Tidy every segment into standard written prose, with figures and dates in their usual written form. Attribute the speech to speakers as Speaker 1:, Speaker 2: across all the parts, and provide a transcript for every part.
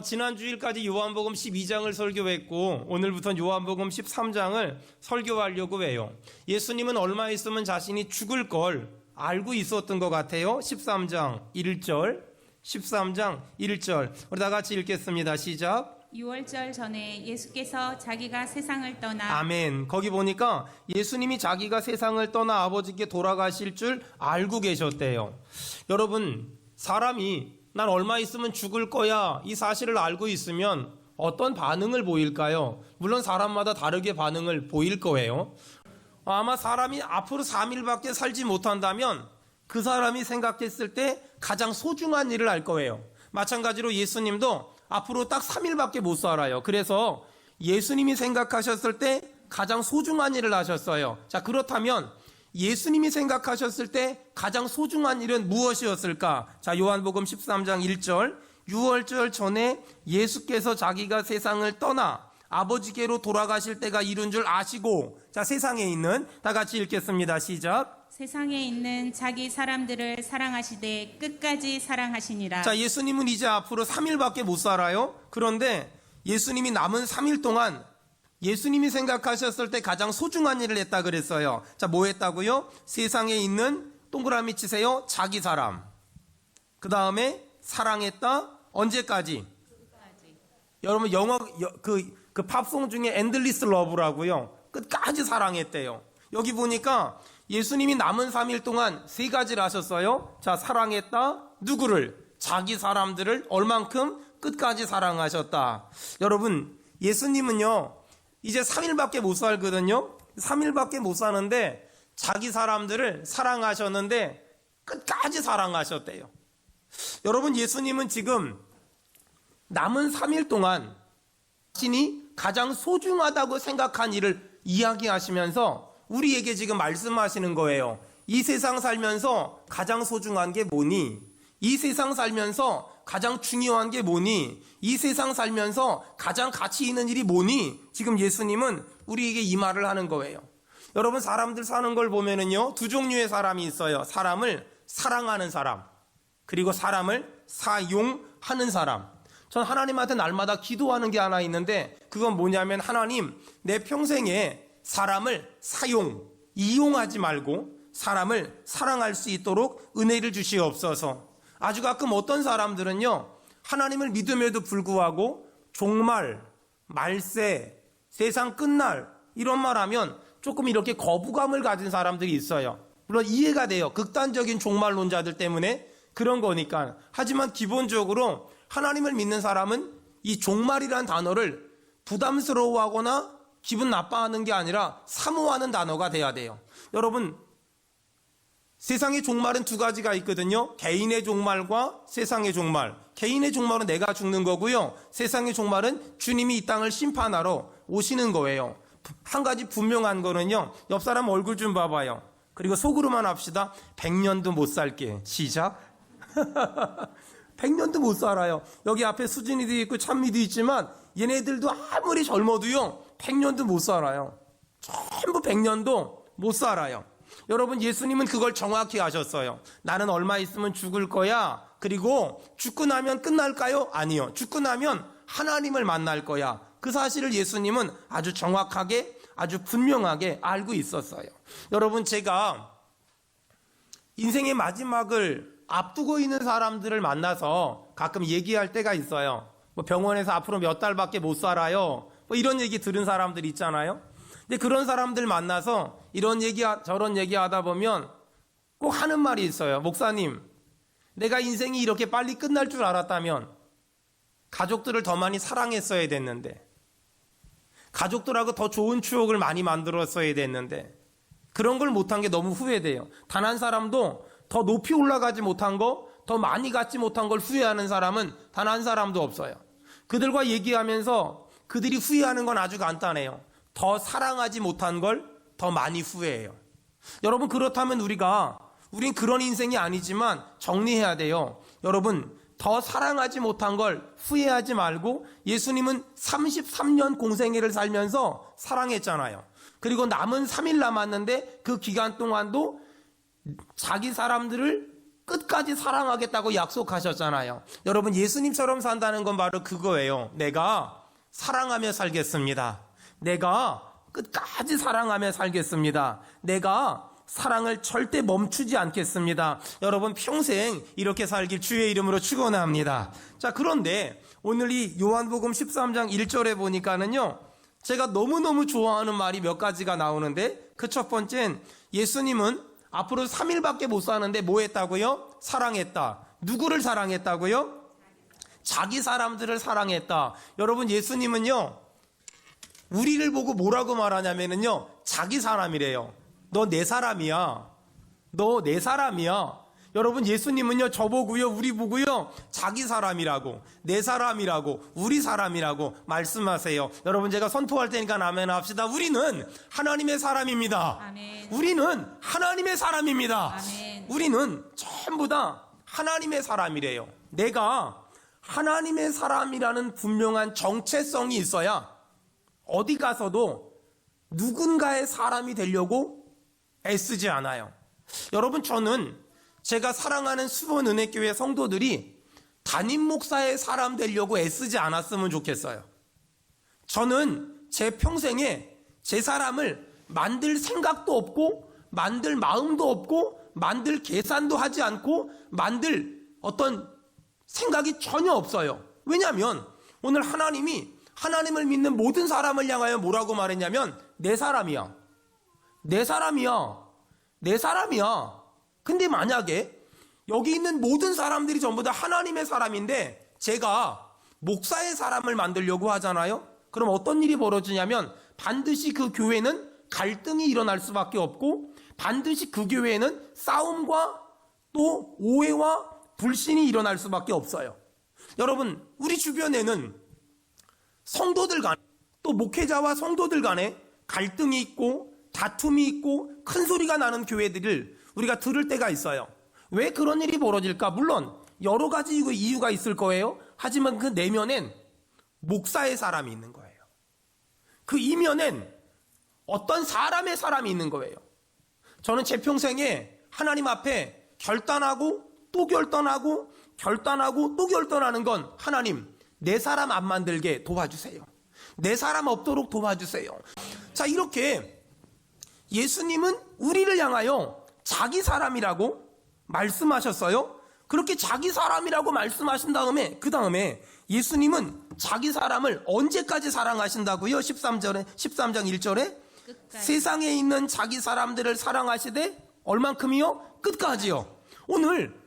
Speaker 1: 지난 주일까지 요한복음 12장을 설교했고 오늘부터는 요한복음 13장을 설교하려고 해요. 예수님은 얼마 있으면 자신이 죽을 걸 알고 있었던 것 같아요. 13장 1절, 13장 1절 우리 다 같이 읽겠습니다. 시작.
Speaker 2: 6월절 전에 예수께서 자기가 세상을 떠나
Speaker 1: 아멘. 거기 보니까 예수님이 자기가 세상을 떠나 아버지께 돌아가실 줄 알고 계셨대요. 여러분, 사람이 난 얼마 있으면 죽을 거야 이 사실을 알고 있으면 어떤 반응을 보일까요? 물론 사람마다 다르게 반응을 보일 거예요. 아마 사람이 앞으로 3일밖에 살지 못한다면 그 사람이 생각했을 때 가장 소중한 일을 할 거예요. 마찬가지로 예수님도 앞으로 딱 3일밖에 못 살아요. 그래서 예수님이 생각하셨을 때 가장 소중한 일을 하셨어요. 자, 그렇다면 예수님이 생각하셨을 때 가장 소중한 일은 무엇이었을까? 자, 요한복음 13장 1절, 6월절 전에 예수께서 자기가 세상을 떠나 아버지께로 돌아가실 때가 이른 줄 아시고, 자, 세상에 있는 다 같이 읽겠습니다. 시작.
Speaker 2: 세상에 있는 자기 사람들을 사랑하시되 끝까지 사랑하시니라.
Speaker 1: 자, 예수님은 이제 앞으로 3일밖에 못 살아요. 그런데 예수님이 남은 3일 동안 예수님이 생각하셨을 때 가장 소중한 일을 했다 그랬어요. 자, 뭐 했다고요? 세상에 있는 동그라미 치세요. 자기 사람. 그 다음에 사랑했다. 언제까지? 여러분 영어 그 팝송 중에 엔들리스 러브라고요. 끝까지 사랑했대요. 여기 보니까 예수님이 남은 3일 동안 3가지를 하셨어요. 자, 사랑했다. 누구를? 자기 사람들을 얼만큼? 끝까지 사랑하셨다. 여러분, 예수님은요 이제 3일밖에 못 살거든요. 3일밖에 못 사는데 자기 사람들을 사랑하셨는데 끝까지 사랑하셨대요. 여러분, 예수님은 지금 남은 3일 동안 자신이 가장 소중하다고 생각한 일을 이야기하시면서 우리에게 지금 말씀하시는 거예요. 이 세상 살면서 가장 소중한 게 뭐니? 이 세상 살면서 가장 중요한 게 뭐니? 이 세상 살면서 가장 가치 있는 일이 뭐니? 지금 예수님은 우리에게 이 말을 하는 거예요. 여러분, 사람들 사는 걸 보면은요, 두 종류의 사람이 있어요. 사람을 사랑하는 사람, 그리고 사람을 사용하는 사람. 전 하나님한테 날마다 기도하는 게 하나 있는데 그건 뭐냐면, 하나님, 내 평생에 사람을 이용하지 말고 사람을 사랑할 수 있도록 은혜를 주시옵소서. 아주 가끔 어떤 사람들은요, 하나님을 믿음에도 불구하고 종말, 말세, 세상 끝날 이런 말 하면 조금 이렇게 거부감을 가진 사람들이 있어요. 물론 이해가 돼요. 극단적인 종말론자들 때문에 그런 거니까. 하지만 기본적으로 하나님을 믿는 사람은 이 종말이라는 단어를 부담스러워하거나 기분 나빠하는 게 아니라 사모하는 단어가 돼야 돼요. 여러분, 세상의 종말은 2가지가 있거든요. 개인의 종말과 세상의 종말. 개인의 종말은 내가 죽는 거고요. 세상의 종말은 주님이 이 땅을 심판하러 오시는 거예요. 한 가지 분명한 거는요, 옆 사람 얼굴 좀 봐봐요. 그리고 속으로만 합시다. 100년도 못 살게. 시작. 100년도 못 살아요. 여기 앞에 수진이도 있고 찬미도 있지만 얘네들도 아무리 젊어도요 100년도 못 살아요. 전부 100년도 못 살아요. 여러분, 예수님은 그걸 정확히 아셨어요. 나는 얼마 있으면 죽을 거야. 그리고 죽고 나면 끝날까요? 아니요. 죽고 나면 하나님을 만날 거야. 그 사실을 예수님은 아주 정확하게, 아주 분명하게 알고 있었어요. 여러분, 제가 인생의 마지막을 앞두고 있는 사람들을 만나서 가끔 얘기할 때가 있어요. 뭐 병원에서 앞으로 몇 달밖에 못 살아요. 뭐 이런 얘기 들은 사람들 있잖아요. 근데 그런 사람들 만나서 이런 얘기 저런 얘기 하다 보면 꼭 하는 말이 있어요. 목사님, 내가 인생이 이렇게 빨리 끝날 줄 알았다면 가족들을 더 많이 사랑했어야 됐는데, 가족들하고 더 좋은 추억을 많이 만들었어야 됐는데, 그런 걸 못한 게 너무 후회돼요. 단 한 사람도 더 높이 올라가지 못한 거, 더 많이 갖지 못한 걸 후회하는 사람은 단 한 사람도 없어요. 그들과 얘기하면서 그들이 후회하는 건 아주 간단해요. 더 사랑하지 못한 걸 더 많이 후회해요. 여러분, 그렇다면 우린 그런 인생이 아니지만 정리해야 돼요. 여러분, 더 사랑하지 못한 걸 후회하지 말고, 예수님은 33년 공생애를 살면서 사랑했잖아요. 그리고 남은 3일 남았는데 그 기간 동안도 자기 사람들을 끝까지 사랑하겠다고 약속하셨잖아요. 여러분, 예수님처럼 산다는 건 바로 그거예요. 내가 사랑하며 살겠습니다. 내가 끝까지 사랑하며 살겠습니다. 내가 사랑을 절대 멈추지 않겠습니다. 여러분, 평생 이렇게 살길 주의 이름으로 축원합니다. 자, 그런데 오늘 이 요한복음 13장 1절에 보니까는요, 제가 너무너무 좋아하는 말이 몇 가지가 나오는데, 그 첫 번째는 예수님은 앞으로 3일밖에 못 사는데 뭐 했다고요? 사랑했다. 누구를 사랑했다고요? 자기 사람들을 사랑했다. 여러분, 예수님은요, 우리를 보고 뭐라고 말하냐면요, 자기 사람이래요. 너 내 사람이야. 너 내 사람이야. 여러분, 예수님은요, 저보고요, 우리 보고요, 자기 사람이라고, 내 사람이라고, 우리 사람이라고 말씀하세요. 여러분, 제가 선포할 테니까 아멘 합시다. 우리는 하나님의 사람입니다.
Speaker 2: 아멘.
Speaker 1: 우리는 하나님의 사람입니다.
Speaker 2: 아멘.
Speaker 1: 우리는 전부 다 하나님의 사람이래요. 내가 하나님의 사람이라는 분명한 정체성이 있어야 어디 가서도 누군가의 사람이 되려고 애쓰지 않아요. 여러분, 저는 제가 사랑하는 수원은혜교회 성도들이 담임 목사의 사람 되려고 애쓰지 않았으면 좋겠어요. 저는 제 평생에 제 사람을 만들 생각도 없고, 만들 마음도 없고, 만들 계산도 하지 않고, 만들 어떤 생각이 전혀 없어요. 왜냐하면 오늘 하나님이 하나님을 믿는 모든 사람을 향하여 뭐라고 말했냐면, 내 사람이야. 내 사람이야. 내 사람이야. 근데 만약에 여기 있는 모든 사람들이 전부 다 하나님의 사람인데 제가 목사의 사람을 만들려고 하잖아요. 그럼 어떤 일이 벌어지냐면 반드시 그 교회는 갈등이 일어날 수밖에 없고, 반드시 그 교회에는 싸움과 또 오해와 불신이 일어날 수밖에 없어요. 여러분, 우리 주변에는 성도들 간에, 또 목회자와 성도들 간에 갈등이 있고 다툼이 있고 큰 소리가 나는 교회들을 우리가 들을 때가 있어요. 왜 그런 일이 벌어질까? 물론 여러 가지 이유가 있을 거예요. 하지만 그 내면엔 목사의 사람이 있는 거예요. 그 이면엔 어떤 사람의 사람이 있는 거예요. 저는 제 평생에 하나님 앞에 결단하고 또 결단하고 결단하고 또 결단하는 건, 하나님, 내 사람 안 만들게 도와주세요. 내 사람 없도록 도와주세요. 자, 이렇게 예수님은 우리를 향하여 자기 사람이라고 말씀하셨어요. 그렇게 자기 사람이라고 말씀하신 다음에, 그 다음에 예수님은 자기 사람을 언제까지 사랑하신다고요? 13장 1절에
Speaker 2: 끝까지.
Speaker 1: 세상에 있는 자기 사람들을 사랑하시되 얼만큼이요? 끝까지요. 오늘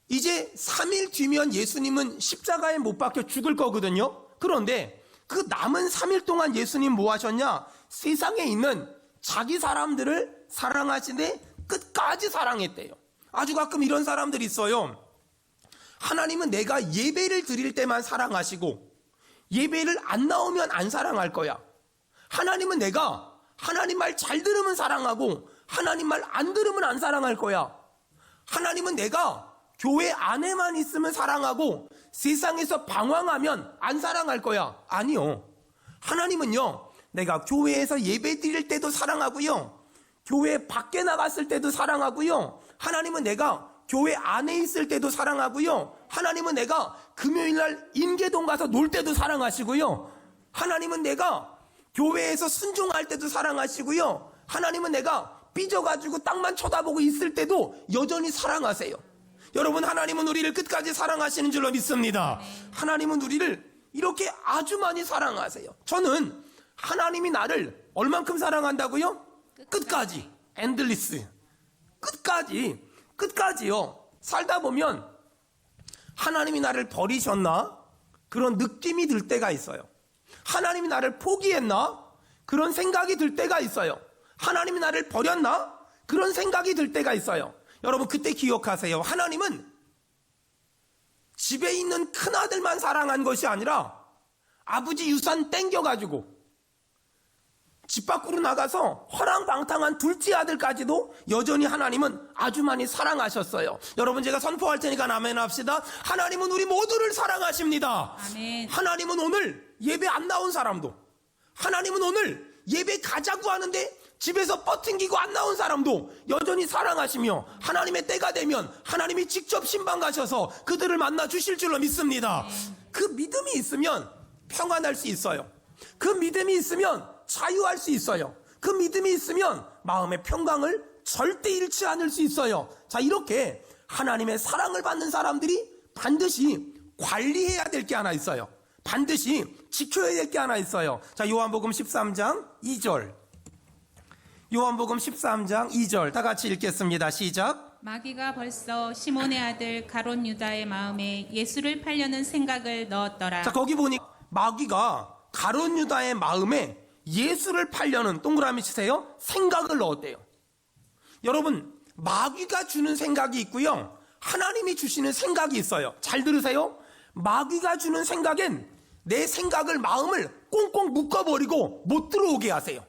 Speaker 1: 이제 3일 뒤면 예수님은 십자가에 못 박혀 죽을 거거든요. 그런데 그 남은 3일 동안 예수님 뭐 하셨냐? 세상에 있는 자기 사람들을 사랑하시되 끝까지 사랑했대요. 아주 가끔 이런 사람들이 있어요. 하나님은 내가 예배를 드릴 때만 사랑하시고 예배를 안 나오면 안 사랑할 거야. 하나님은 내가 하나님 말 잘 들으면 사랑하고 하나님 말 안 들으면 안 사랑할 거야. 하나님은 내가 교회 안에만 있으면 사랑하고 세상에서 방황하면 안 사랑할 거야. 아니요. 하나님은요, 내가 교회에서 예배 드릴 때도 사랑하고요, 교회 밖에 나갔을 때도 사랑하고요, 하나님은 내가 교회 안에 있을 때도 사랑하고요, 하나님은 내가 금요일날 인계동 가서 놀 때도 사랑하시고요, 하나님은 내가 교회에서 순종할 때도 사랑하시고요, 하나님은 내가 삐져가지고 땅만 쳐다보고 있을 때도 여전히 사랑하세요. 여러분, 하나님은 우리를 끝까지 사랑하시는 줄로 믿습니다. 하나님은 우리를 이렇게 아주 많이 사랑하세요. 저는 하나님이 나를 얼만큼 사랑한다고요? 끝까지. 엔들리스. 끝까지요. 살다 보면 하나님이 나를 버리셨나? 그런 느낌이 들 때가 있어요. 하나님이 나를 포기했나? 그런 생각이 들 때가 있어요. 하나님이 나를 버렸나? 그런 생각이 들 때가 있어요. 여러분, 그때 기억하세요. 하나님은 집에 있는 큰아들만 사랑한 것이 아니라 아버지 유산 땡겨가지고 집 밖으로 나가서 허랑방탕한 둘째 아들까지도 여전히 하나님은 아주 많이 사랑하셨어요. 여러분, 제가 선포할 테니까 아멘 합시다. 하나님은 우리 모두를 사랑하십니다.
Speaker 2: 아멘.
Speaker 1: 하나님은 오늘 예배 안 나온 사람도, 하나님은 오늘 예배 가자고 하는데 집에서 뻗팅기고 안 나온 사람도 여전히 사랑하시며 하나님의 때가 되면 하나님이 직접 신방 가셔서 그들을 만나 주실 줄로 믿습니다. 그 믿음이 있으면 평안할 수 있어요. 그 믿음이 있으면 자유할 수 있어요. 그 믿음이 있으면 마음의 평강을 절대 잃지 않을 수 있어요. 자, 이렇게 하나님의 사랑을 받는 사람들이 반드시 관리해야 될 게 하나 있어요. 반드시 지켜야 될 게 하나 있어요. 자, 요한복음 13장 2절. 요한복음 13장 2절 다 같이 읽겠습니다. 시작.
Speaker 2: 마귀가 벌써 시몬의 아들 가롯 유다의 마음에 예수를 팔려는 생각을 넣었더라.
Speaker 1: 자, 거기 보니 마귀가 가롯 유다의 마음에 예수를 팔려는, 동그라미 치세요, 생각을 넣었대요. 여러분, 마귀가 주는 생각이 있고요, 하나님이 주시는 생각이 있어요. 잘 들으세요. 마귀가 주는 생각엔 내 생각을, 마음을 꽁꽁 묶어버리고 못 들어오게 하세요.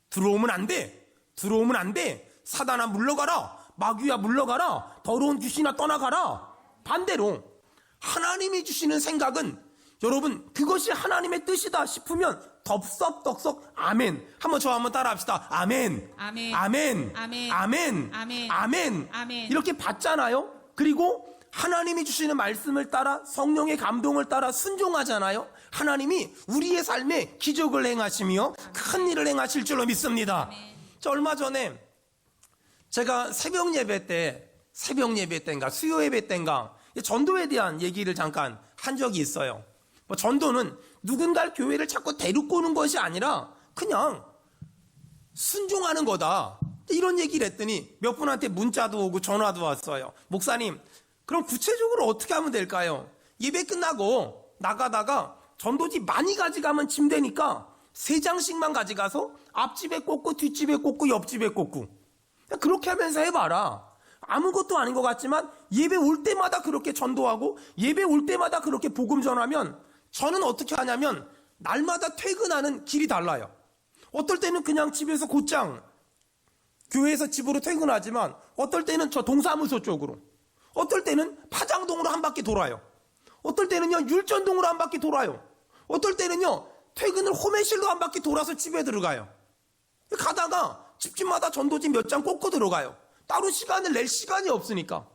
Speaker 1: 들어오면 안 돼. 들어오면 안 돼. 사단아 물러가라. 마귀야 물러가라. 더러운 귀신아 떠나가라. 반대로 하나님이 주시는 생각은, 여러분, 그것이 하나님의 뜻이다 싶으면 덥석덥석 아멘. 한번 저 한번 따라 합시다. 아멘.
Speaker 2: 아멘.
Speaker 1: 아멘.
Speaker 2: 아멘.
Speaker 1: 아멘.
Speaker 2: 아멘.
Speaker 1: 아멘.
Speaker 2: 아멘.
Speaker 1: 이렇게 받잖아요. 그리고 하나님이 주시는 말씀을 따라, 성령의 감동을 따라 순종하잖아요. 하나님이 우리의 삶에 기적을 행하시며 큰 일을 행하실 줄로 믿습니다. 저 얼마 전에 제가 새벽 예배 때인가 수요 예배 때인가 전도에 대한 얘기를 잠깐 한 적이 있어요. 뭐 전도는 누군가를 교회를 자꾸 데리고 오는 것이 아니라 그냥 순종하는 거다, 이런 얘기를 했더니 몇 분한테 문자도 오고 전화도 왔어요. 목사님, 그럼 구체적으로 어떻게 하면 될까요? 예배 끝나고 나가다가 전도지 많이 가져가면 짐되니까 3장씩만 가져가서 앞집에 꽂고 뒷집에 꽂고 옆집에 꽂고 그렇게 하면서 해봐라. 아무것도 아닌 것 같지만 예배 올 때마다 그렇게 전도하고 예배 올 때마다 그렇게 복음 전하면, 저는 어떻게 하냐면 날마다 퇴근하는 길이 달라요. 어떨 때는 그냥 집에서 곧장 교회에서 집으로 퇴근하지만 어떨 때는 저 동사무소 쪽으로, 어떨 때는 파장동으로 한 바퀴 돌아요. 어떨 때는요 율전동으로 한 바퀴 돌아요. 어떨 때는요 퇴근을 호매실로 한 바퀴 돌아서 집에 들어가요. 가다가 집집마다 전도지 몇 장 꽂고 들어가요. 따로 시간을 낼 시간이 없으니까.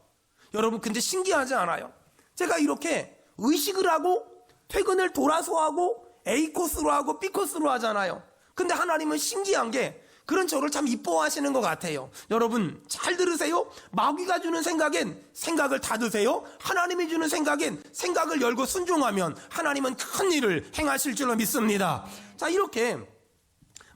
Speaker 1: 여러분, 근데 신기하지 않아요? 제가 이렇게 의식을 하고 퇴근을 돌아서 하고 A 코스로 하고 B 코스로 하잖아요. 근데 하나님은 신기한 게 그런 저를 참 이뻐하시는 것 같아요. 여러분, 잘 들으세요. 마귀가 주는 생각엔 생각을 닫으세요. 하나님이 주는 생각엔 생각을 열고 순종하면 하나님은 큰 일을 행하실 줄로 믿습니다. 자, 이렇게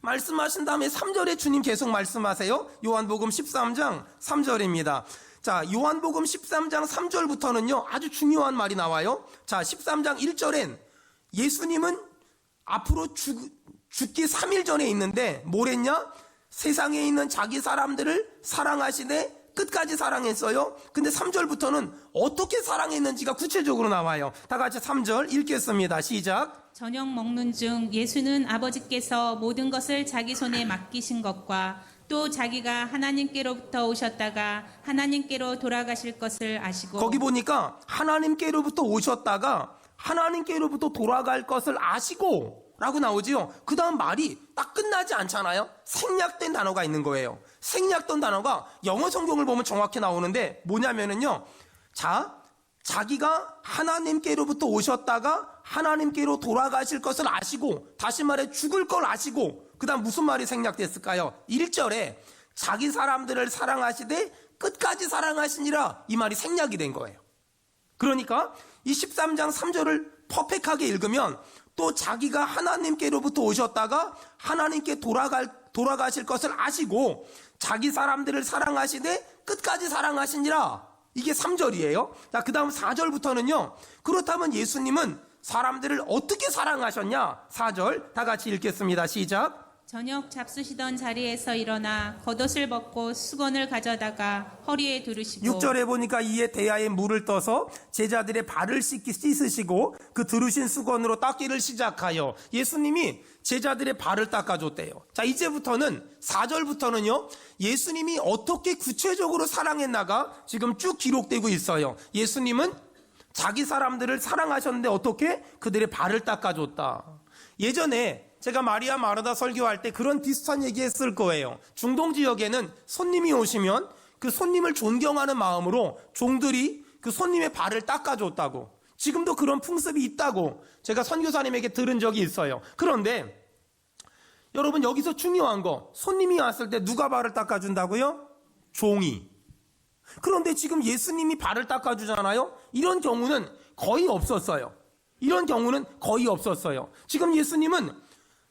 Speaker 1: 말씀하신 다음에 3절에 주님 계속 말씀하세요. 요한복음 13장 3절입니다. 자, 요한복음 13장 3절부터는요 아주 중요한 말이 나와요. 자, 13장 1절엔 예수님은 앞으로 죽기 3일 전에 있는데 뭐랬냐? 세상에 있는 자기 사람들을 사랑하시되 끝까지 사랑했어요. 근데 3절부터는 어떻게 사랑했는지가 구체적으로 나와요. 다 같이 3절 읽겠습니다. 시작.
Speaker 2: 저녁 먹는 중 예수는 아버지께서 모든 것을 자기 손에 맡기신 것과 또 자기가 하나님께로부터 오셨다가 하나님께로 돌아가실 것을 아시고,
Speaker 1: 거기 보니까 하나님께로부터 오셨다가 하나님께로부터 돌아갈 것을 아시고 라고 나오지요. 그 다음 말이 딱 끝나지 않잖아요. 생략된 단어가 있는 거예요. 생략된 단어가 영어 성경을 보면 정확히 나오는데 뭐냐면은요, 자기가 하나님께로부터 오셨다가 하나님께로 돌아가실 것을 아시고, 다시 말해 죽을 걸 아시고, 그 다음 무슨 말이 생략됐을까요? 1절에 자기 사람들을 사랑하시되 끝까지 사랑하시니라, 이 말이 생략이 된 거예요. 그러니까 이 13장 3절을 퍼펙트하게 읽으면 또 자기가 하나님께로부터 오셨다가 하나님께 돌아가실 것을 아시고 자기 사람들을 사랑하시되 끝까지 사랑하시니라, 이게 3절이에요. 자, 그 다음 4절부터는요, 그렇다면 예수님은 사람들을 어떻게 사랑하셨냐? 4절 다 같이 읽겠습니다. 시작.
Speaker 2: 저녁 잡수시던 자리에서 일어나 겉옷을 벗고 수건을 가져다가 허리에 두르시고,
Speaker 1: 6절에 보니까 이에 대야에 물을 떠서 제자들의 발을 씻으시고 그 두르신 수건으로 닦기를 시작하여 예수님이 제자들의 발을 닦아줬대요. 자, 이제부터는 4절부터는요 예수님이 어떻게 구체적으로 사랑했나가 지금 쭉 기록되고 있어요. 예수님은 자기 사람들을 사랑하셨는데 어떻게? 그들의 발을 닦아줬다. 예전에 제가 마리아 마르다 설교할 때 그런 비슷한 얘기 했을 거예요. 중동 지역에는 손님이 오시면 그 손님을 존경하는 마음으로 종들이 그 손님의 발을 닦아줬다고, 지금도 그런 풍습이 있다고 제가 선교사님에게 들은 적이 있어요. 그런데 여러분, 여기서 중요한 거, 손님이 왔을 때 누가 발을 닦아준다고요? 종이. 그런데 지금 예수님이 발을 닦아주잖아요. 이런 경우는 거의 없었어요. 이런 경우는 거의 없었어요. 지금 예수님은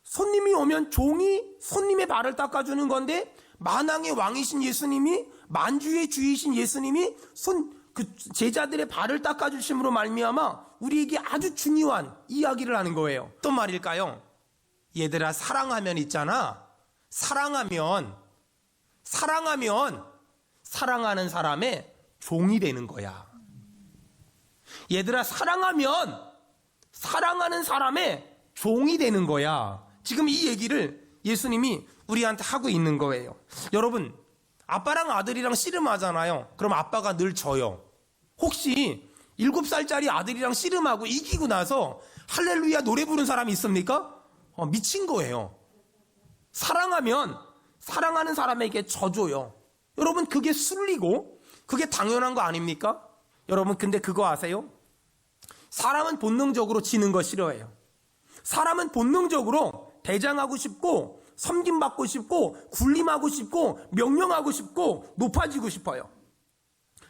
Speaker 1: 손님이 오면 종이 손님의 발을 닦아주는 건데, 만왕의 왕이신 예수님이, 만주의 주이신 예수님이 그 제자들의 발을 닦아주심으로 말미암아 우리에게 아주 중요한 이야기를 하는 거예요. 어떤 말일까요? 얘들아, 사랑하면 있잖아. 사랑하면 사랑하는 사람의 종이 되는 거야. 얘들아, 사랑하는 사람의 종이 되는 거야. 지금 이 얘기를 예수님이 우리한테 하고 있는 거예요. 여러분, 아빠랑 아들이랑 씨름하잖아요. 그럼 아빠가 늘 져요. 혹시 7살짜리 아들이랑 씨름하고 이기고 나서 할렐루야 노래 부른 사람이 있습니까? 미친 거예요. 사랑하면 사랑하는 사람에게 져줘요. 여러분, 그게 순리고 그게 당연한 거 아닙니까? 여러분, 근데 그거 아세요? 사람은 본능적으로 지는 거 싫어해요. 사람은 본능적으로 대장하고 싶고 섬김받고 싶고 군림하고 싶고 명령하고 싶고 높아지고 싶어요.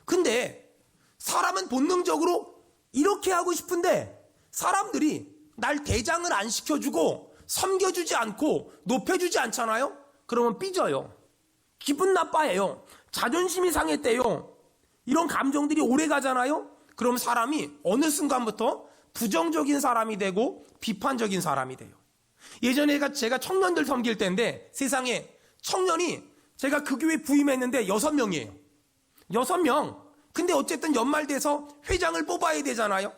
Speaker 1: 근데 사람은 본능적으로 이렇게 하고 싶은데 사람들이 날 대장을 안 시켜주고 섬겨주지 않고 높여주지 않잖아요? 그러면 삐져요. 기분 나빠해요. 자존심이 상했대요. 이런 감정들이 오래 가잖아요? 그럼 사람이 어느 순간부터 부정적인 사람이 되고 비판적인 사람이 돼요. 예전에 제가 청년들 섬길 때인데, 세상에 청년이 제가 그 교회 부임했는데 6명이에요. 6명. 근데 어쨌든 연말 돼서 회장을 뽑아야 되잖아요.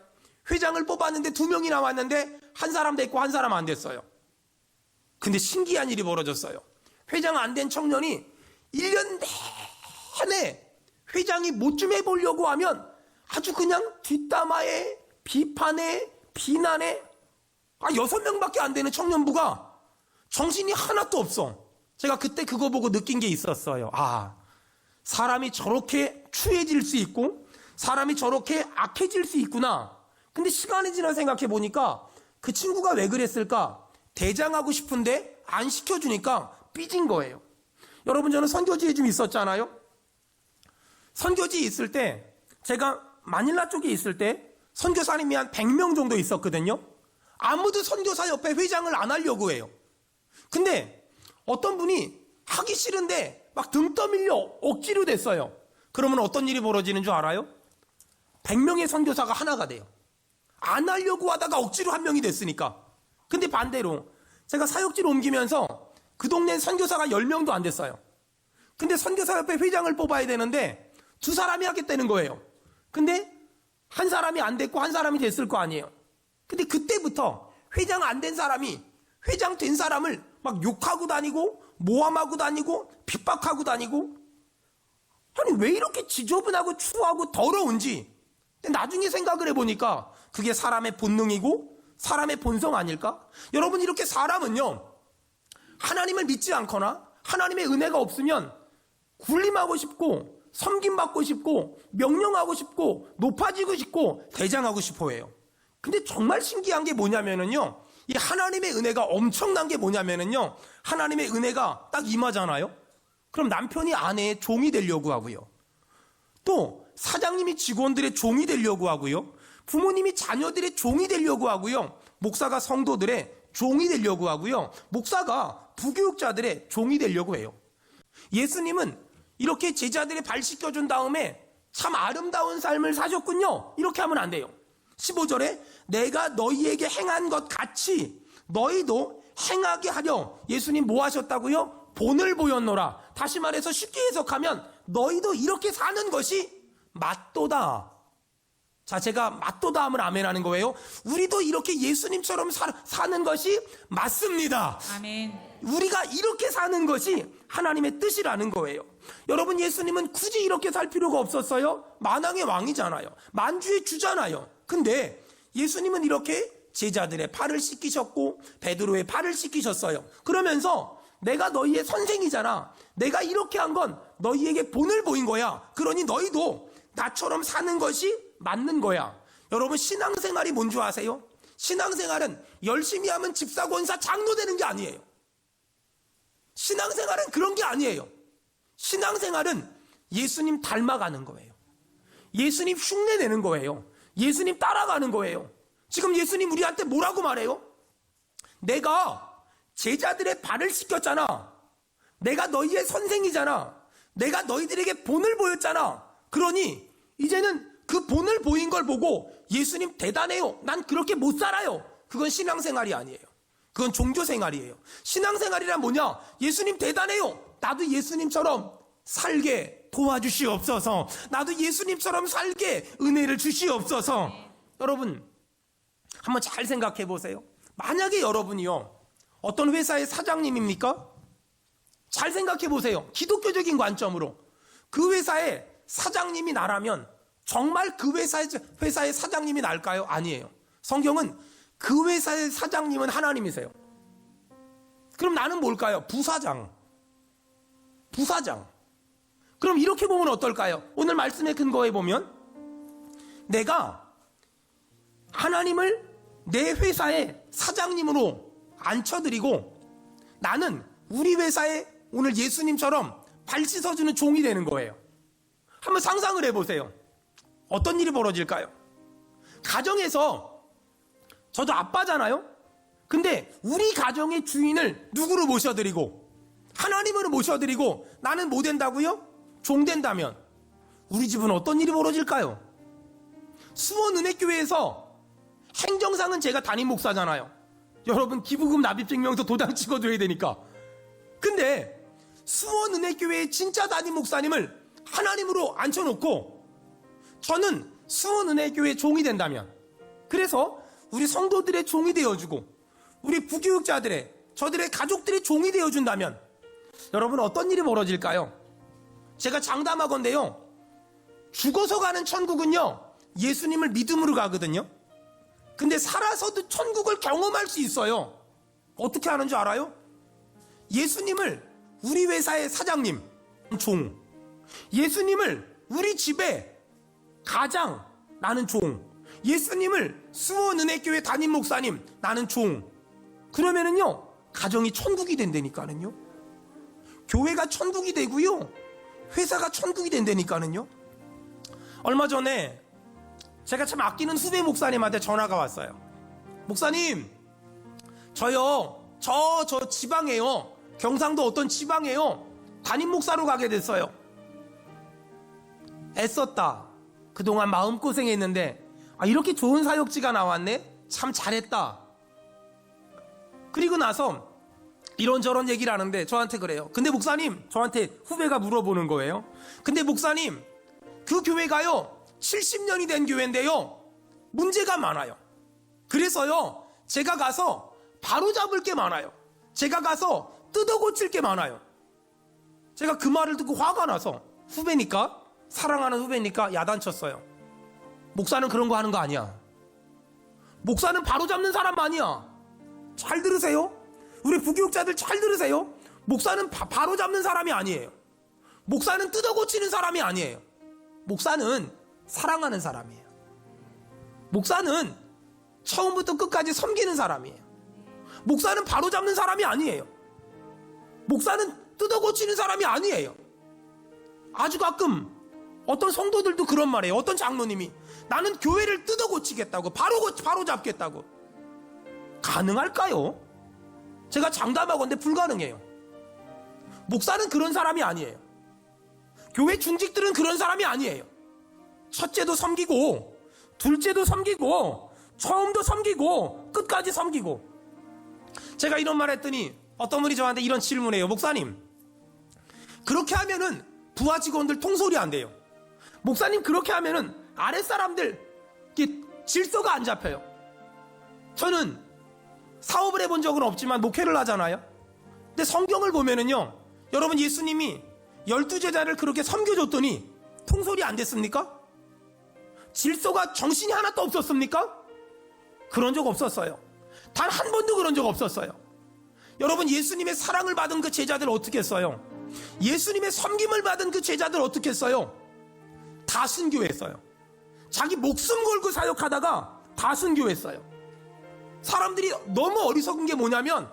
Speaker 1: 회장을 뽑았는데 2명이 나왔는데 한 사람 됐고 한 사람 안 됐어요. 근데 신기한 일이 벌어졌어요. 회장 안 된 청년이 1년 내내 회장이 뭐 좀 해보려고 하면 아주 그냥 뒷담화에 비판에 비난에 6명밖에 안 되는 청년부가 정신이 하나도 없어. 제가 그때 그거 보고 느낀 게 있었어요. 사람이 저렇게 추해질 수 있고 사람이 저렇게 악해질 수 있구나. 근데 시간이 지나 생각해 보니까 그 친구가 왜 그랬을까? 대장하고 싶은데 안 시켜주니까 삐진 거예요. 여러분, 저는 선교지에 좀 있었잖아요. 선교지에 있을 때, 제가 마닐라 쪽에 있을 때 선교사님이 한 100명 정도 있었거든요. 아무도 선교사 옆에 회장을 안 하려고 해요. 근데 어떤 분이 하기 싫은데 막 등 떠밀려 억지로 됐어요. 그러면 어떤 일이 벌어지는 줄 알아요? 100명의 선교사가 하나가 돼요. 안 하려고 하다가 억지로 한 명이 됐으니까. 근데 반대로 제가 사역지로 옮기면서 그 동네엔 선교사가 10명도 안 됐어요. 근데 선교사 옆에 회장을 뽑아야 되는데 2사람이 하겠다는 거예요. 근데 한 사람이 안 됐고 한 사람이 됐을 거 아니에요. 근데 그때부터 회장 안 된 사람이 회장 된 사람을 막 욕하고 다니고 모함하고 다니고 핍박하고 다니고, 아니 왜 이렇게 지저분하고 추하고 더러운지. 근데 나중에 생각을 해보니까 그게 사람의 본능이고 사람의 본성 아닐까? 여러분, 이렇게 사람은요, 하나님을 믿지 않거나 하나님의 은혜가 없으면 군림하고 싶고 섬김받고 싶고 명령하고 싶고 높아지고 싶고 대장하고 싶어 해요. 근데 정말 신기한 게 뭐냐면은요, 이 하나님의 은혜가 엄청난 게 뭐냐면은요, 하나님의 은혜가 딱 임하잖아요. 그럼 남편이 아내의 종이 되려고 하고요. 또 사장님이 직원들의 종이 되려고 하고요. 부모님이 자녀들의 종이 되려고 하고요. 목사가 성도들의 종이 되려고 하고요. 목사가 부교육자들의 종이 되려고 해요. 예수님은 이렇게 제자들의 발 씻겨준 다음에 참 아름다운 삶을 사셨군요. 이렇게 하면 안 돼요. 15절에 내가 너희에게 행한 것 같이 너희도 행하게 하려 예수님 뭐 하셨다고요? 본을 보였노라. 다시 말해서 쉽게 해석하면 너희도 이렇게 사는 것이 맞도다. 자, 제가 맞도다 하면 아멘 하는 거예요. 우리도 이렇게 예수님처럼 사는 것이 맞습니다.
Speaker 2: 아멘.
Speaker 1: 우리가 이렇게 사는 것이 하나님의 뜻이라는 거예요. 여러분, 예수님은 굳이 이렇게 살 필요가 없었어요. 만왕의 왕이잖아요. 만주의 주잖아요. 근데 예수님은 이렇게 제자들의 팔을 씻기셨고 베드로의 팔을 씻기셨어요. 그러면서 내가 너희의 선생이잖아. 내가 이렇게 한 건 너희에게 본을 보인 거야. 그러니 너희도 나처럼 사는 것이 맞는 거야. 여러분, 신앙생활이 뭔 줄 아세요? 신앙생활은 열심히 하면 집사, 권사, 장로 되는 게 아니에요. 신앙생활은 그런 게 아니에요. 신앙생활은 예수님 닮아가는 거예요. 예수님 흉내내는 거예요. 예수님 따라가는 거예요. 지금 예수님 우리한테 뭐라고 말해요? 내가 제자들의 발을 씻겼잖아. 내가 너희의 선생이잖아. 내가 너희들에게 본을 보였잖아. 그러니 이제는 그 본을 보인 걸 보고 예수님 대단해요. 난 그렇게 못 살아요. 그건 신앙생활이 아니에요. 그건 종교생활이에요. 신앙생활이란 뭐냐? 예수님 대단해요. 나도 예수님처럼 살게 도와주시옵소서. 나도 예수님처럼 살게 은혜를 주시옵소서. 여러분, 한번 잘 생각해 보세요. 만약에 여러분이요, 어떤 회사의 사장님입니까? 잘 생각해 보세요. 기독교적인 관점으로. 그 회사의 사장님이 나라면 정말 그 회사의 사장님이 날까요? 아니에요. 성경은 그 회사의 사장님은 하나님이세요. 그럼 나는 뭘까요? 부사장. 그럼 이렇게 보면 어떨까요? 오늘 말씀에 근거해 보면 내가 하나님을 내 회사의 사장님으로 앉혀드리고 나는 우리 회사에 오늘 예수님처럼 발 씻어주는 종이 되는 거예요. 한번 상상을 해보세요. 어떤 일이 벌어질까요? 가정에서 저도 아빠잖아요. 근데 우리 가정의 주인을 누구로 모셔드리고 하나님으로 모셔드리고 나는 뭐 된다고요? 종 된다면 우리 집은 어떤 일이 벌어질까요? 수원은혜교회에서 행정상은 제가 담임 목사잖아요. 여러분, 기부금 납입증명서 도장 찍어줘야 되니까. 근데 수원은혜교회의 진짜 담임 목사님을 하나님으로 앉혀놓고 저는 수원은혜교회 종이 된다면, 그래서 우리 성도들의 종이 되어주고 우리 부교육자들의, 저들의 가족들의 종이 되어준다면 여러분, 어떤 일이 벌어질까요? 제가 장담하건대요, 죽어서 가는 천국은요 예수님을 믿음으로 가거든요. 근데 살아서도 천국을 경험할 수 있어요. 어떻게 하는 줄 알아요? 예수님을 우리 회사의 사장님, 종, 예수님을 우리 집에 가장, 나는 종, 예수님을 수원은혜교회 담임 목사님, 나는 종. 그러면은요 가정이 천국이 된다니까는요. 교회가 천국이 되고요, 회사가 천국이 된다니까는요. 얼마 전에 제가 참 아끼는 후배 목사님한테 전화가 왔어요. 목사님, 저요, 저 지방에요, 경상도 어떤 지방에요, 담임 목사로 가게 됐어요. 애썼다. 그동안 마음고생했는데 이렇게 좋은 사역지가 나왔네. 참 잘했다. 그리고 나서 이런저런 얘기를 하는데 저한테 그래요. 근데 목사님, 저한테 후배가 물어보는 거예요. 근데 목사님, 그 교회가요 70년이 된 교회인데요 문제가 많아요. 그래서요 제가 가서 바로잡을 게 많아요. 제가 가서 뜯어고칠 게 많아요. 제가 그 말을 듣고 화가 나서, 후배니까, 사랑하는 후배니까 야단쳤어요. 목사는 그런 거 하는 거 아니야. 목사는 바로잡는 사람 아니야. 잘 들으세요. 우리 부교육자들 잘 들으세요. 목사는 바로잡는 사람이 아니에요. 목사는 뜯어고치는 사람이 아니에요. 목사는 사랑하는 사람이에요. 목사는 처음부터 끝까지 섬기는 사람이에요. 목사는 바로잡는 사람이 아니에요. 목사는 뜯어고치는 사람이 아니에요. 아주 가끔 어떤 성도들도 그런 말이에요. 어떤 장로님이 나는 교회를 뜯어고치겠다고, 바로잡겠다고. 가능할까요? 제가 장담하건대 불가능해요. 목사는 그런 사람이 아니에요. 교회 중직들은 그런 사람이 아니에요. 첫째도 섬기고, 둘째도 섬기고, 처음도 섬기고, 끝까지 섬기고. 제가 이런 말 했더니 어떤 분이 저한테 이런 질문해요. 목사님, 그렇게 하면은 부하 직원들 통솔이 안 돼요. 목사님, 그렇게 하면은 아랫사람들 질서가 안 잡혀요. 저는 사업을 해본 적은 없지만 목회를 하잖아요. 근데 성경을 보면은요, 여러분, 예수님이 12제자를 그렇게 섬겨줬더니 통솔이 안 됐습니까? 질서가, 정신이 하나도 없었습니까? 그런 적 없었어요. 단 한 번도 그런 적 없었어요. 여러분, 예수님의 사랑을 받은 그 제자들 어떻게 했어요? 예수님의 섬김을 받은 그 제자들 어떻게 했어요? 다 순교했어요. 자기 목숨 걸고 사역하다가 다 순교했어요. 사람들이 너무 어리석은 게 뭐냐면,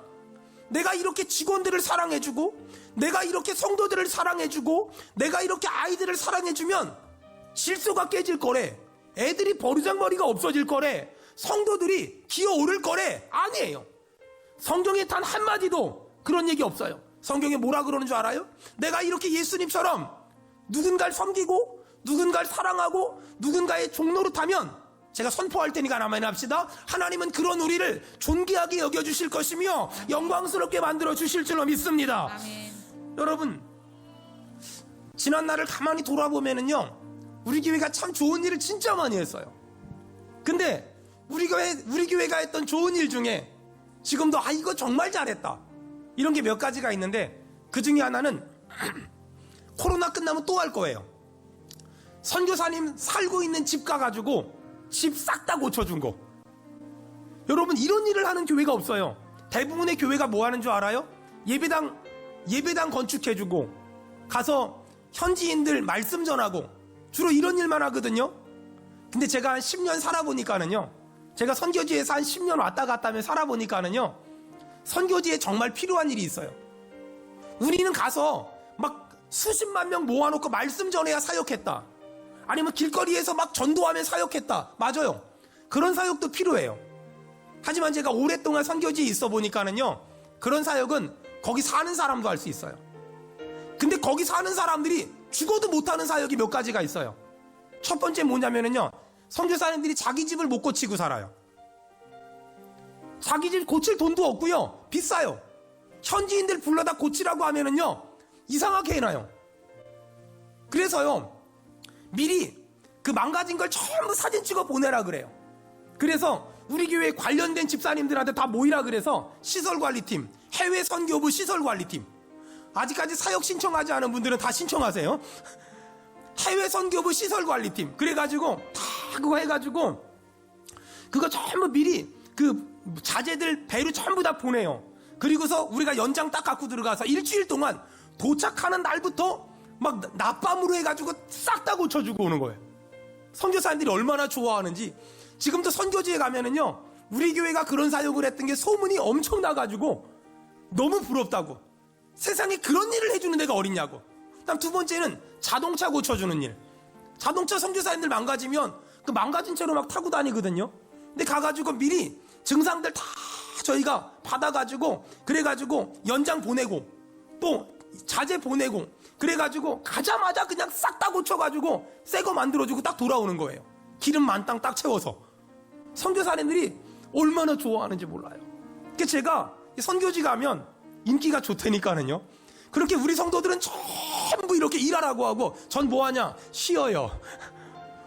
Speaker 1: 내가 이렇게 직원들을 사랑해주고, 내가 이렇게 성도들을 사랑해주고, 내가 이렇게 아이들을 사랑해주면 질서가 깨질 거래, 애들이 버르장머리가 없어질 거래, 성도들이 기어오를 거래. 아니에요. 성경에 단 한마디도 그런 얘기 없어요. 성경에 뭐라 그러는 줄 알아요? 내가 이렇게 예수님처럼 누군가를 섬기고 누군가를 사랑하고 누군가의 종노릇하면, 제가 선포할 테니까 나만 합시다. 하나님은 그런 우리를 존귀하게 여겨주실 것이며 영광스럽게 만들어 주실 줄로 믿습니다.
Speaker 2: 아멘.
Speaker 1: 여러분, 지난 날을 가만히 돌아보면은요, 우리 교회가 참 좋은 일을 진짜 많이 했어요. 근데 우리 교회가 했던 좋은 일 중에 지금도 이거 정말 잘했다, 이런 게 몇 가지가 있는데, 그 중에 하나는 코로나 끝나면 또 할 거예요. 선교사님 살고 있는 집 가가지고 집 싹 다 고쳐준 거. 여러분, 이런 일을 하는 교회가 없어요. 대부분의 교회가 뭐 하는 줄 알아요? 예배당 건축해주고 가서 현지인들 말씀 전하고 주로 이런 일만 하거든요. 근데 제가 한 10년 살아보니까는요, 제가 선교지에서 한 10년 왔다 갔다 하며 살아보니까는요, 선교지에 정말 필요한 일이 있어요. 우리는 가서 막 수십만 명 모아놓고 말씀 전해야 사역했다, 아니면 길거리에서 막 전도하면 사역했다. 맞아요. 그런 사역도 필요해요. 하지만 제가 오랫동안 선교지에 있어 보니까는요, 그런 사역은 거기 사는 사람도 할 수 있어요. 근데 거기 사는 사람들이 죽어도 못하는 사역이 몇 가지가 있어요. 첫 번째 뭐냐면은요, 선교사님들이 자기 집을 못 고치고 살아요. 자기 집 고칠 돈도 없고요, 비싸요. 현지인들 불러다 고치라고 하면은요, 이상하게 해놔요. 그래서요, 미리 그 망가진 걸 전부 사진 찍어 보내라 그래요. 그래서 우리 교회 관련된 집사님들한테 다 모이라 그래서 시설관리팀, 해외 선교부 시설관리팀, 아직까지 사역 신청하지 않은 분들은 다 신청하세요. 해외 선교부 시설관리팀, 그래가지고 다 그거 해가지고 그거 전부 미리 그 자재들 배로 전부 다 보내요. 그리고서 우리가 연장 딱 갖고 들어가서 일주일 동안 도착하는 날부터 막 낮밤으로 해가지고 싹 다 고쳐주고 오는 거예요. 선교사님들이 얼마나 좋아하는지. 지금도 선교지에 가면은요, 우리 교회가 그런 사역을 했던 게 소문이 엄청 나가지고 너무 부럽다고. 세상에 그런 일을 해주는 데가 어딨냐고. 그다음 두 번째는 자동차 고쳐주는 일. 자동차 선교사님들 망가지면 그 망가진 채로 막 타고 다니거든요. 근데 가가지고 미리 증상들 다 저희가 받아가지고, 그래가지고 연장 보내고 또 자재 보내고, 그래가지고 가자마자 그냥 싹 다 고쳐가지고 새 거 만들어주고 딱 돌아오는 거예요. 기름 만땅 딱 채워서. 선교사님들이 얼마나 좋아하는지 몰라요. 그러니까 제가 선교지 가면 인기가 좋다니까는요, 그렇게 우리 성도들은 전부 이렇게 일하라고 하고 전 뭐하냐? 쉬어요.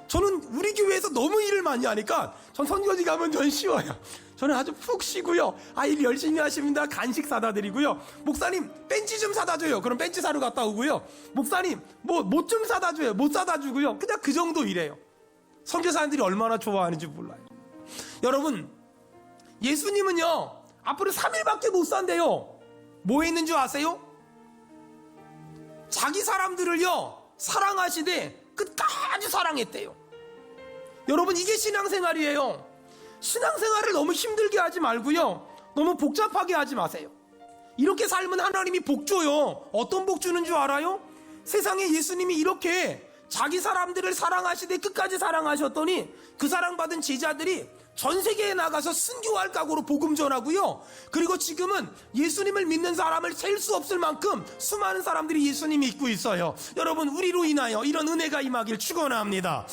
Speaker 1: 저는 우리 교회에서 너무 일을 많이 하니까 전 선교지 가면 전 쉬어요. 저는 아주 푹 쉬고요, 일 열심히 하십니다. 간식 사다 드리고요, 목사님 벤치 좀 사다 줘요, 그럼 벤치 사러 갔다 오고요, 목사님 못 좀 사다 줘요, 못 사다 주고요. 그냥 그 정도 일해요. 선교사님들이 얼마나 좋아하는지 몰라요. 여러분, 예수님은요 앞으로 3일밖에 못 산대요. 뭐 했는 줄 아세요? 자기 사람들을요 사랑하시되 끝까지 사랑했대요. 여러분, 이게 신앙생활이에요. 신앙생활을 너무 힘들게 하지 말고요, 너무 복잡하게 하지 마세요. 이렇게 살면 하나님이 복 줘요. 어떤 복 주는 줄 알아요? 세상에 예수님이 이렇게 자기 사람들을 사랑하시되 끝까지 사랑하셨더니 그 사랑받은 제자들이 전 세계에 나가서 순교할 각오로 복음 전하고요, 그리고 지금은 예수님을 믿는 사람을 셀 수 없을 만큼 수많은 사람들이 예수님 믿고 있어요. 여러분, 우리로 인하여 이런 은혜가 임하길 축원합니다.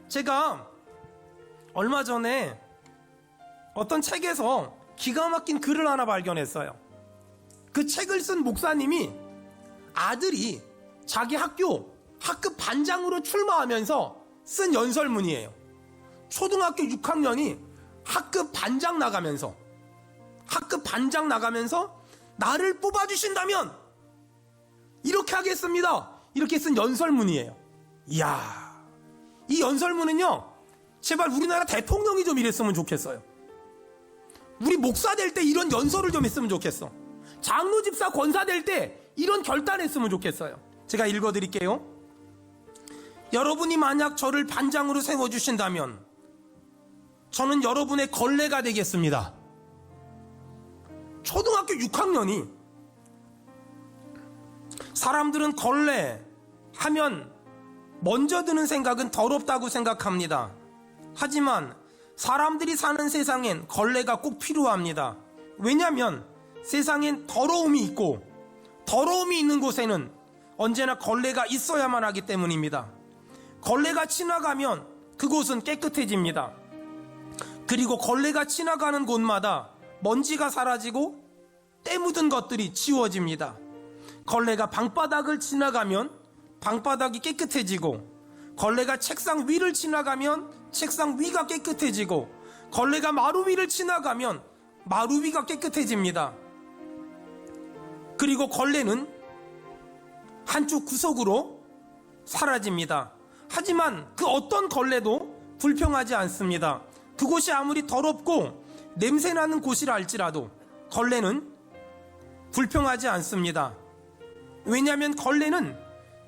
Speaker 1: 제가 얼마 전에 어떤 책에서 기가 막힌 글을 하나 발견했어요. 그 책을 쓴 목사님이 아들이 자기 학급 반장으로 출마하면서 쓴 연설문이에요. 초등학교 6학년이 학급 반장 나가면서 나를 뽑아주신다면 이렇게 하겠습니다, 이렇게 쓴 연설문이에요. 이야, 이 연설문은요 제발 우리나라 대통령이 좀 이랬으면 좋겠어요. 우리 목사 될 때 이런 연설을 좀 했으면 좋겠어. 장로 집사 권사 될 때 이런 결단했으면 좋겠어요. 제가 읽어드릴게요. 여러분이 만약 저를 반장으로 세워주신다면 저는 여러분의 걸레가 되겠습니다. 초등학교 6학년이 사람들은 걸레 하면 먼저 드는 생각은 더럽다고 생각합니다. 하지만 사람들이 사는 세상엔 걸레가 꼭 필요합니다. 왜냐하면 세상엔 더러움이 있고 더러움이 있는 곳에는 언제나 걸레가 있어야만 하기 때문입니다. 걸레가 지나가면 그곳은 깨끗해집니다. 그리고 걸레가 지나가는 곳마다 먼지가 사라지고 때 묻은 것들이 지워집니다. 걸레가 방바닥을 지나가면 방바닥이 깨끗해지고, 걸레가 책상 위를 지나가면 책상 위가 깨끗해지고, 걸레가 마루 위를 지나가면 마루 위가 깨끗해집니다. 그리고 걸레는 한쪽 구석으로 사라집니다. 하지만 그 어떤 걸레도 불평하지 않습니다. 그곳이 아무리 더럽고 냄새나는 곳이라 할지라도 걸레는 불평하지 않습니다. 왜냐하면 걸레는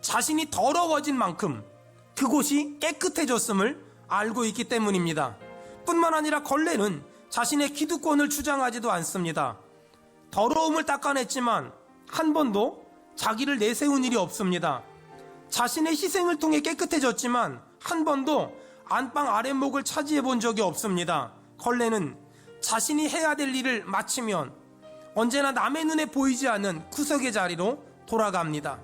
Speaker 1: 자신이 더러워진 만큼 그곳이 깨끗해졌음을 알고 있기 때문입니다. 뿐만 아니라 걸레는 자신의 기득권을 주장하지도 않습니다. 더러움을 닦아냈지만 한 번도 자기를 내세운 일이 없습니다. 자신의 희생을 통해 깨끗해졌지만 한 번도 안방 아랫목을 차지해 본 적이 없습니다. 걸레는 자신이 해야 될 일을 마치면 언제나 남의 눈에 보이지 않는 구석의 자리로 돌아갑니다.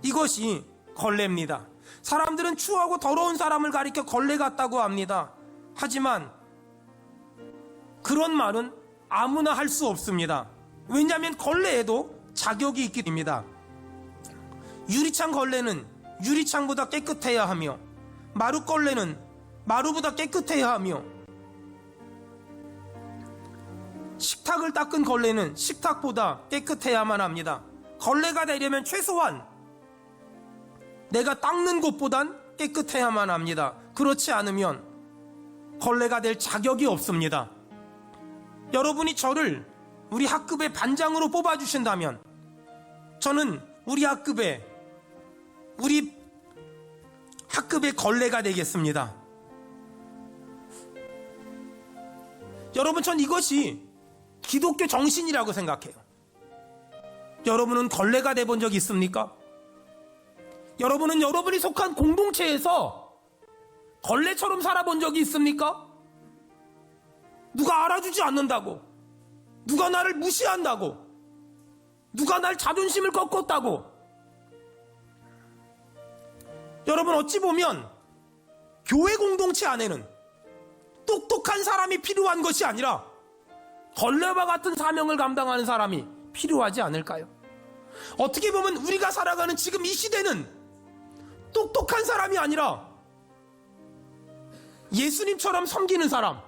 Speaker 1: 이것이 걸레입니다. 사람들은 추하고 더러운 사람을 가리켜 걸레 같다고 합니다. 하지만 그런 말은 아무나 할 수 없습니다. 왜냐하면 걸레에도 자격이 있기 때문입니다. 유리창 걸레는 유리창보다 깨끗해야 하며, 마루 걸레는 마루보다 깨끗해야 하며, 식탁을 닦은 걸레는 식탁보다 깨끗해야만 합니다. 걸레가 되려면 최소한 내가 닦는 곳보단 깨끗해야만 합니다. 그렇지 않으면 걸레가 될 자격이 없습니다. 여러분이 저를 우리 학급의 반장으로 뽑아주신다면 저는 우리 학급의 걸레가 되겠습니다. 여러분, 전 이것이 기독교 정신이라고 생각해요. 여러분은 걸레가 돼본 적 있습니까? 여러분은 여러분이 속한 공동체에서 걸레처럼 살아본 적이 있습니까? 누가 알아주지 않는다고, 누가 나를 무시한다고, 누가 날 자존심을 꺾었다고. 여러분, 어찌 보면 교회 공동체 안에는 똑똑한 사람이 필요한 것이 아니라 걸레와 같은 사명을 감당하는 사람이 필요하지 않을까요? 어떻게 보면 우리가 살아가는 지금 이 시대는 똑똑한 사람이 아니라 예수님처럼 섬기는 사람,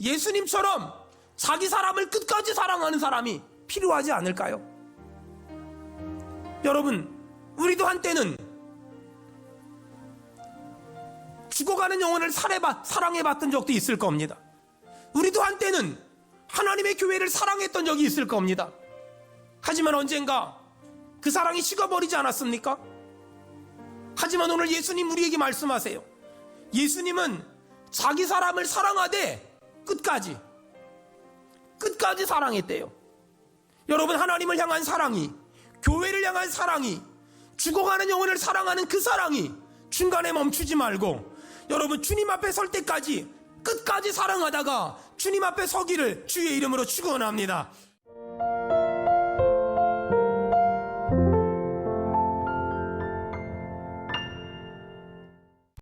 Speaker 1: 예수님처럼 자기 사람을 끝까지 사랑하는 사람이 필요하지 않을까요? 여러분, 우리도 한때는 죽어가는 영혼을 사랑해봤던 적도 있을 겁니다. 우리도 한때는 하나님의 교회를 사랑했던 적이 있을 겁니다. 하지만 언젠가 그 사랑이 식어버리지 않았습니까? 하지만 오늘 예수님 우리에게 말씀하세요. 예수님은 자기 사람을 사랑하되 끝까지 사랑했대요. 여러분, 하나님을 향한 사랑이, 교회를 향한 사랑이, 죽어가는 영혼을 사랑하는 그 사랑이 중간에 멈추지 말고 여러분, 주님 앞에 설 때까지 끝까지 사랑하다가 주님 앞에 서기를 주의 이름으로 축원합니다.